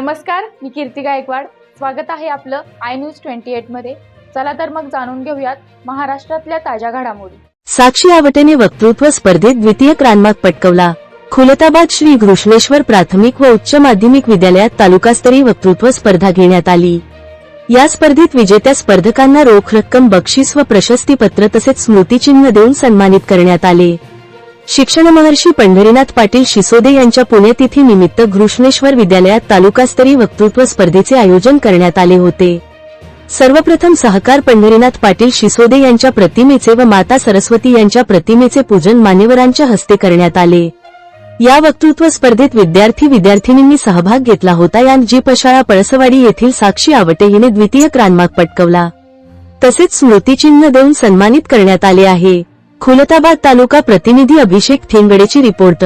नमस्कार, मी कीर्ती गायकवाड. स्वागत आहे आपलं आय न्यूज 28 मध्ये. चला तर मग जाणून घेऊयात महाराष्ट्रातल्या ताज्या घडामोडी. साक्षी आवटेने वक्तृत्व स्पर्धेत द्वितीय क्रमांक पटकावला. खुलताबाद श्री घृष्णेश्वर प्राथमिक व उच्च माध्यमिक विद्यालयात तालुकास्तरीय वक्तृत्व स्पर्धा घेण्यात आली. या स्पर्धेत विजेत्या स्पर्धकांना रोख रक्कम, बक्षीस व प्रशस्तीपत्र तसेच स्मृतिचिन्ह देऊन सन्मानित करण्यात आले. शिक्षण महर्षी पंढरीनाथ पाटील शिसोदे यांच्या पुण्यतिथी निमित्त घृष्णेश्वर विद्यालयात तालुकास्तरीय वक्तृत्व स्पर्धेचे आयोजन करण्यात आले होते. सर्वप्रथम सहकार पंढरीनाथ पाटील शिसोदे यांच्या प्रतिमेचे व माता सरस्वती यांच्या प्रतिमेचे पूजन मान्यवरांच्या हस्ते करण्यात आले. या वक्तृत्व स्पर्धेत विद्यार्थी-विद्यार्थिनींनी सहभाग घेतला होता. यात जी पशाळा पळसवाडी येथील साक्षी आवटे हिने द्वितीय क्रमांक पटकावला. तसेच स्मृतिचिन्ह देऊन सन्मानित करण्यात आले आहे. खुलताबाद तालुका प्रतिनिधी अभिषेक ठेंगडेची रिपोर्ट.